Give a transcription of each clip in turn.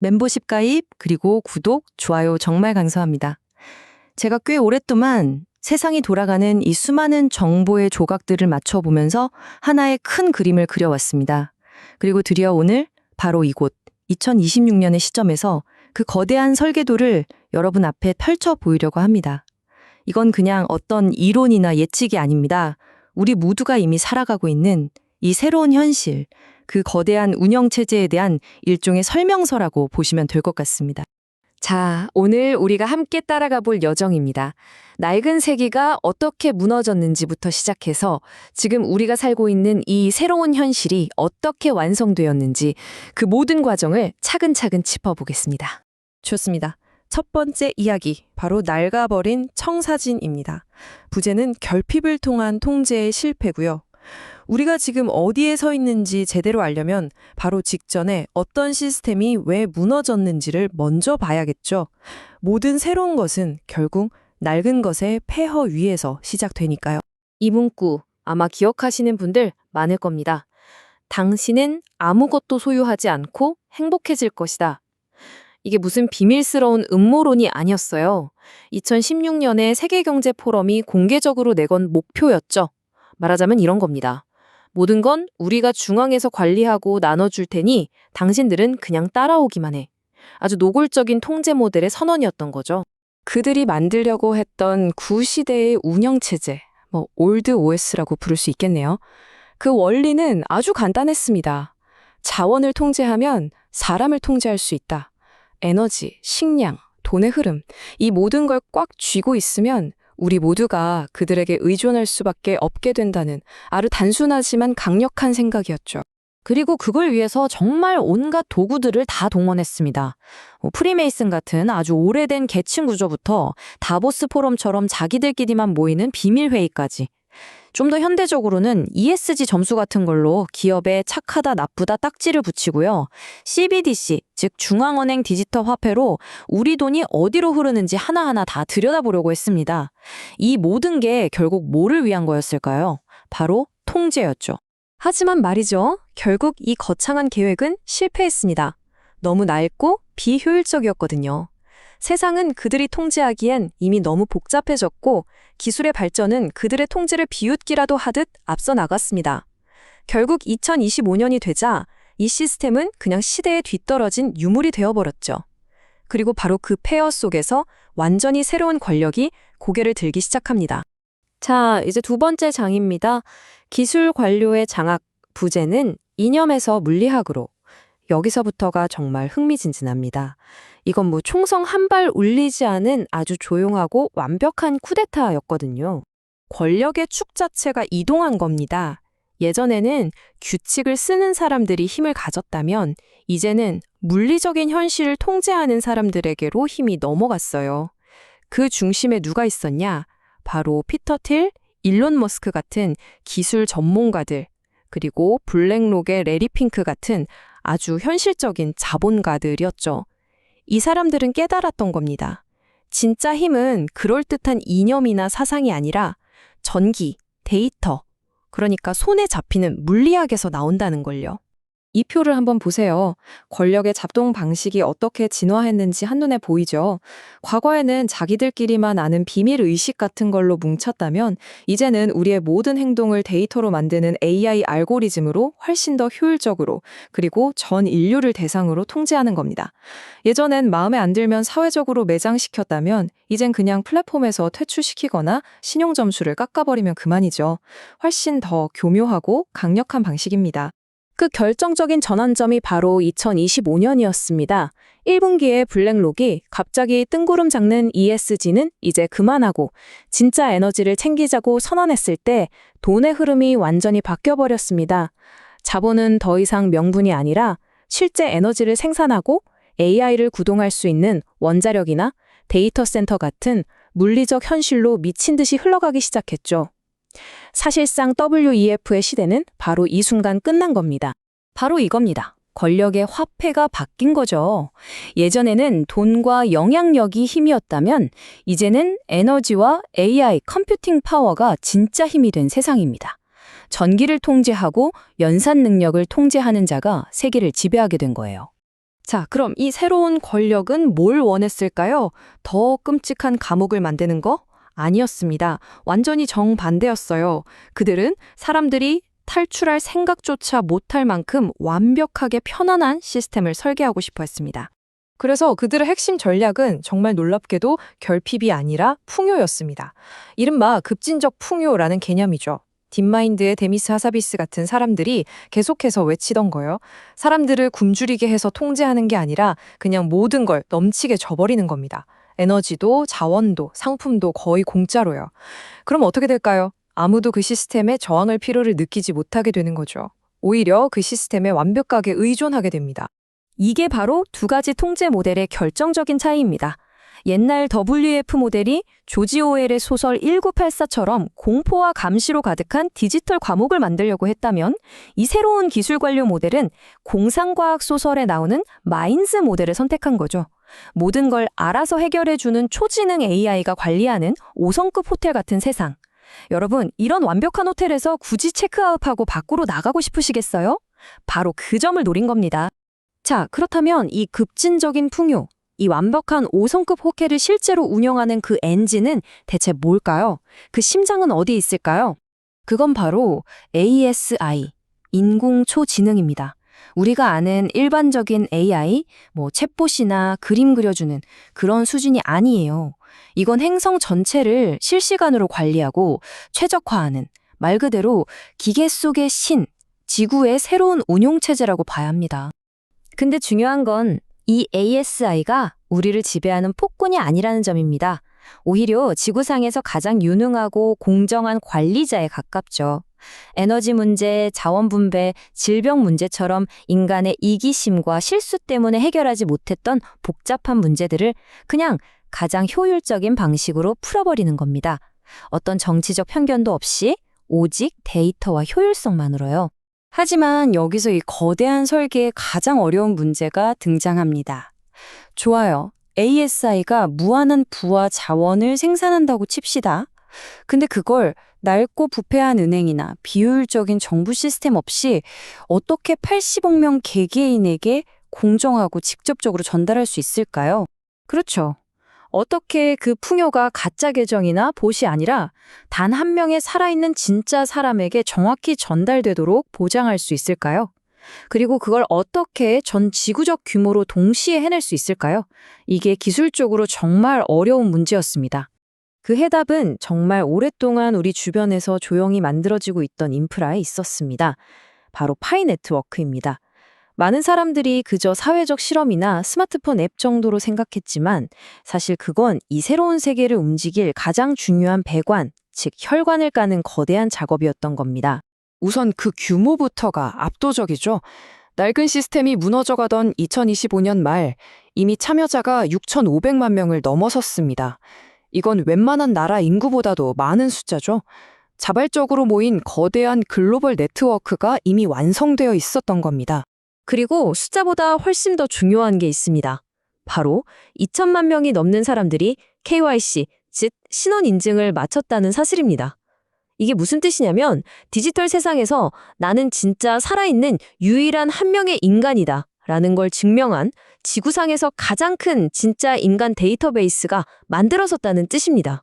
멤버십 가입, 그리고 구독, 좋아요 정말 감사합니다. 제가 꽤 오랫동안 세상이 돌아가는 이 수많은 정보의 조각들을 맞춰보면서 하나의 큰 그림을 그려왔습니다. 그리고 드디어 오늘 바로 이곳 2026년의 시점에서 그 거대한 설계도를 여러분 앞에 펼쳐 보이려고 합니다. 이건 그냥 어떤 이론이나 예측이 아닙니다. 우리 모두가 이미 살아가고 있는 이 새로운 현실, 그 거대한 운영체제에 대한 일종의 설명서라고 보시면 될 것 같습니다. 자, 오늘 우리가 함께 따라가 볼 여정입니다. 낡은 세계가 어떻게 무너졌는지부터 시작해서 지금 우리가 살고 있는 이 새로운 현실이 어떻게 완성되었는지 그 모든 과정을 차근차근 짚어보겠습니다. 좋습니다. 첫 번째 이야기, 바로 낡아버린 청사진입니다. 부제는 결핍을 통한 통제의 실패고요. 우리가 지금 어디에 서 있는지 제대로 알려면 바로 직전에 어떤 시스템이 왜 무너졌는지를 먼저 봐야겠죠. 모든 새로운 것은 결국 낡은 것의 폐허 위에서 시작되니까요. 이 문구 아마 기억하시는 분들 많을 겁니다. 당신은 아무것도 소유하지 않고 행복해질 것이다. 이게 무슨 비밀스러운 음모론이 아니었어요. 2016년에 세계경제포럼이 공개적으로 내건 목표였죠. 말하자면 이런 겁니다. 모든 건 우리가 중앙에서 관리하고 나눠줄 테니 당신들은 그냥 따라오기만 해. 아주 노골적인 통제 모델의 선언이었던 거죠. 그들이 만들려고 했던 구시대의 운영체제, 올드 OS라고 부를 수 있겠네요. 그 원리는 아주 간단했습니다. 자원을 통제하면 사람을 통제할 수 있다. 에너지, 식량, 돈의 흐름, 이 모든 걸 꽉 쥐고 있으면 우리 모두가 그들에게 의존할 수밖에 없게 된다는 아주 단순하지만 강력한 생각이었죠. 그리고 그걸 위해서 정말 온갖 도구들을 다 동원했습니다. 프리메이슨 같은 아주 오래된 계층 구조부터 다보스 포럼처럼 자기들끼리만 모이는 비밀 회의까지. 좀 더 현대적으로는 ESG 점수 같은 걸로 기업에 착하다 나쁘다 딱지를 붙이고요. CBDC, 즉 중앙은행 디지털 화폐로 우리 돈이 어디로 흐르는지 하나하나 다 들여다보려고 했습니다. 이 모든 게 결국 뭐를 위한 거였을까요? 바로 통제였죠. 하지만 말이죠. 결국 이 거창한 계획은 실패했습니다. 너무 낡고 비효율적이었거든요. 세상은 그들이 통제하기엔 이미 너무 복잡해졌고 기술의 발전은 그들의 통제를 비웃기라도 하듯 앞서 나갔습니다. 결국 2025년이 되자 이 시스템은 그냥 시대에 뒤떨어진 유물이 되어버렸죠. 그리고 바로 그 폐허 속에서 완전히 새로운 권력이 고개를 들기 시작합니다. 자, 이제 두 번째 장입니다. 기술 관료의 장악, 부제는 이념에서 물리학으로. 여기서부터가 정말 흥미진진합니다. 이건 총성 한 발 울리지 않은 아주 조용하고 완벽한 쿠데타였거든요. 권력의 축 자체가 이동한 겁니다. 예전에는 규칙을 쓰는 사람들이 힘을 가졌다면 이제는 물리적인 현실을 통제하는 사람들에게로 힘이 넘어갔어요. 그 중심에 누가 있었냐? 바로 피터 틸, 일론 머스크 같은 기술 전문가들, 그리고 블랙록의 레리 핑크 같은 아주 현실적인 자본가들이었죠. 이 사람들은 깨달았던 겁니다. 진짜 힘은 그럴듯한 이념이나 사상이 아니라 전기, 데이터, 그러니까 손에 잡히는 물리학에서 나온다는 걸요. 이 표를 한번 보세요. 권력의 작동 방식이 어떻게 진화했는지 한눈에 보이죠. 과거에는 자기들끼리만 아는 비밀 의식 같은 걸로 뭉쳤다면 이제는 우리의 모든 행동을 데이터로 만드는 AI 알고리즘으로 훨씬 더 효율적으로 그리고 전 인류를 대상으로 통제하는 겁니다. 예전엔 마음에 안 들면 사회적으로 매장시켰다면 이젠 그냥 플랫폼에서 퇴출시키거나 신용 점수를 깎아버리면 그만이죠. 훨씬 더 교묘하고 강력한 방식입니다. 그 결정적인 전환점이 바로 2025년이었습니다. 1분기에 블랙록이 갑자기 뜬구름 잡는 ESG는 이제 그만하고 진짜 에너지를 챙기자고 선언했을 때 돈의 흐름이 완전히 바뀌어버렸습니다. 자본은 더 이상 명분이 아니라 실제 에너지를 생산하고 AI를 구동할 수 있는 원자력이나 데이터 센터 같은 물리적 현실로 미친 듯이 흘러가기 시작했죠. 사실상 WEF의 시대는 바로 이 순간 끝난 겁니다. 바로 이겁니다. 권력의 화폐가 바뀐 거죠. 예전에는 돈과 영향력이 힘이었다면 이제는 에너지와 AI, 컴퓨팅 파워가 진짜 힘이 된 세상입니다. 전기를 통제하고 연산 능력을 통제하는 자가 세계를 지배하게 된 거예요. 자, 그럼 이 새로운 권력은 뭘 원했을까요? 더 끔찍한 감옥을 만드는 거? 아니었습니다. 완전히 정반대였어요. 그들은 사람들이 탈출할 생각조차 못할 만큼 완벽하게 편안한 시스템을 설계하고 싶어 했습니다. 그래서 그들의 핵심 전략은 정말 놀랍게도 결핍이 아니라 풍요였습니다. 이른바 급진적 풍요라는 개념이죠. 딥마인드의 데미스 하사비스 같은 사람들이 계속해서 외치던 거요. 사람들을 굶주리게 해서 통제하는 게 아니라 그냥 모든 걸 넘치게 줘버리는 겁니다. 에너지도 자원도 상품도 거의 공짜로요. 그럼 어떻게 될까요? 아무도 그 시스템에 저항할 필요를 느끼지 못하게 되는 거죠. 오히려 그 시스템에 완벽하게 의존하게 됩니다. 이게 바로 두 가지 통제 모델의 결정적인 차이입니다. 옛날 WF 모델이 조지 오웰의 소설 1984처럼 공포와 감시로 가득한 디지털 감옥을 만들려고 했다면 이 새로운 기술 관료 모델은 공상과학 소설에 나오는 마인즈 모델을 선택한 거죠. 모든 걸 알아서 해결해주는 초지능 AI가 관리하는 5성급 호텔 같은 세상. 여러분, 이런 완벽한 호텔에서 굳이 체크아웃하고 밖으로 나가고 싶으시겠어요? 바로 그 점을 노린 겁니다. 자, 그렇다면 이 급진적인 풍요, 이 완벽한 5성급 호텔을 실제로 운영하는 그 엔진은 대체 뭘까요? 그 심장은 어디 있을까요? 그건 바로 ASI, 인공초지능입니다. 우리가 아는 일반적인 AI, 챗봇이나 그림 그려주는 그런 수준이 아니에요. 이건 행성 전체를 실시간으로 관리하고 최적화하는 말 그대로 기계 속의 신, 지구의 새로운 운용체제라고 봐야 합니다. 근데 중요한 건 이 ASI가 우리를 지배하는 폭군이 아니라는 점입니다. 오히려 지구상에서 가장 유능하고 공정한 관리자에 가깝죠. 에너지 문제, 자원 분배, 질병 문제처럼 인간의 이기심과 실수 때문에 해결하지 못했던 복잡한 문제들을 그냥 가장 효율적인 방식으로 풀어버리는 겁니다. 어떤 정치적 편견도 없이 오직 데이터와 효율성만으로요. 하지만 여기서 이 거대한 설계의 가장 어려운 문제가 등장합니다. 좋아요. ASI가 무한한 부와 자원을 생산한다고 칩시다. 근데 그걸 낡고 부패한 은행이나 비효율적인 정부 시스템 없이 어떻게 80억 명 개개인에게 공정하고 직접적으로 전달할 수 있을까요? 그렇죠. 어떻게 그 풍요가 가짜 계정이나 봇이 아니라 단 한 명의 살아있는 진짜 사람에게 정확히 전달되도록 보장할 수 있을까요? 그리고 그걸 어떻게 전 지구적 규모로 동시에 해낼 수 있을까요? 이게 기술적으로 정말 어려운 문제였습니다. 그 해답은 정말 오랫동안 우리 주변에서 조용히 만들어지고 있던 인프라에 있었습니다. 바로 파이 네트워크입니다. 많은 사람들이 그저 사회적 실험이나 스마트폰 앱 정도로 생각했지만 사실 그건 이 새로운 세계를 움직일 가장 중요한 배관, 즉 혈관을 까는 거대한 작업이었던 겁니다. 우선 그 규모부터가 압도적이죠. 낡은 시스템이 무너져가던 2025년 말 이미 참여자가 6,500만 명을 넘어섰습니다. 이건 웬만한 나라 인구보다도 많은 숫자죠. 자발적으로 모인 거대한 글로벌 네트워크가 이미 완성되어 있었던 겁니다. 그리고 숫자보다 훨씬 더 중요한 게 있습니다. 바로 2천만 명이 넘는 사람들이 KYC, 즉 신원 인증을 마쳤다는 사실입니다. 이게 무슨 뜻이냐면 디지털 세상에서 나는 진짜 살아있는 유일한 한 명의 인간이다 라는 걸 증명한 지구상에서 가장 큰 진짜 인간 데이터베이스가 만들어졌다는 뜻입니다.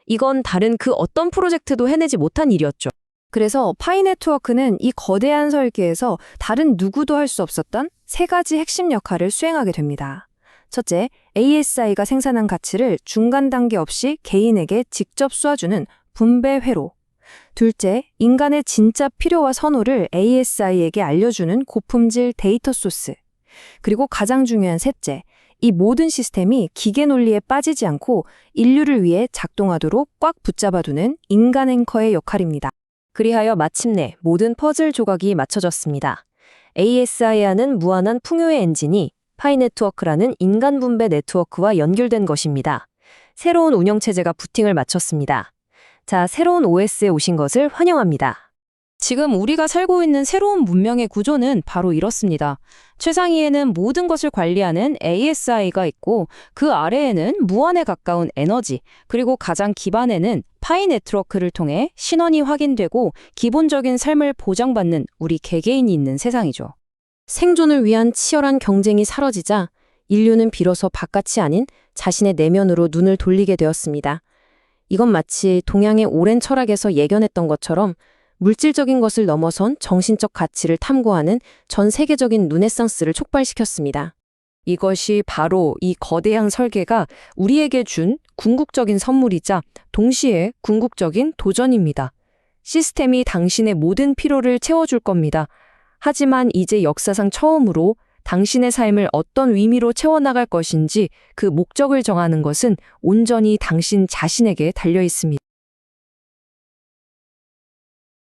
이건 다른 그 어떤 프로젝트도 해내지 못한 일이었죠. 그래서 파이 네트워크는 이 거대한 설계에서 다른 누구도 할 수 없었던 세 가지 핵심 역할을 수행하게 됩니다. 첫째, ASI가 생산한 가치를 중간 단계 없이 개인에게 직접 쏘아주는 분배 회로. 둘째, 인간의 진짜 필요와 선호를 ASI에게 알려주는 고품질 데이터 소스. 그리고 가장 중요한 셋째, 이 모든 시스템이 기계 논리에 빠지지 않고 인류를 위해 작동하도록 꽉 붙잡아두는 인간 앵커의 역할입니다. 그리하여 마침내 모든 퍼즐 조각이 맞춰졌습니다. ASI와는 무한한 풍요의 엔진이 파이 네트워크라는 인간 분배 네트워크와 연결된 것입니다. 새로운 운영체제가 부팅을 마쳤습니다. 자, 새로운 OS에 오신 것을 환영합니다. 지금 우리가 살고 있는 새로운 문명의 구조는 바로 이렇습니다. 최상위에는 모든 것을 관리하는 ASI가 있고 그 아래에는 무한에 가까운 에너지, 그리고 가장 기반에는 파이 네트워크를 통해 신원이 확인되고 기본적인 삶을 보장받는 우리 개개인이 있는 세상이죠. 생존을 위한 치열한 경쟁이 사라지자 인류는 비로소 바깥이 아닌 자신의 내면으로 눈을 돌리게 되었습니다. 이건 마치 동양의 오랜 철학에서 예견했던 것처럼 물질적인 것을 넘어선 정신적 가치를 탐구하는 전 세계적인 르네상스를 촉발시켰습니다. 이것이 바로 이 거대한 설계가 우리에게 준 궁극적인 선물이자 동시에 궁극적인 도전입니다. 시스템이 당신의 모든 필요를 채워줄 겁니다. 하지만 이제 역사상 처음으로 당신의 삶을 어떤 의미로 채워나갈 것인지 그 목적을 정하는 것은 온전히 당신 자신에게 달려 있습니다.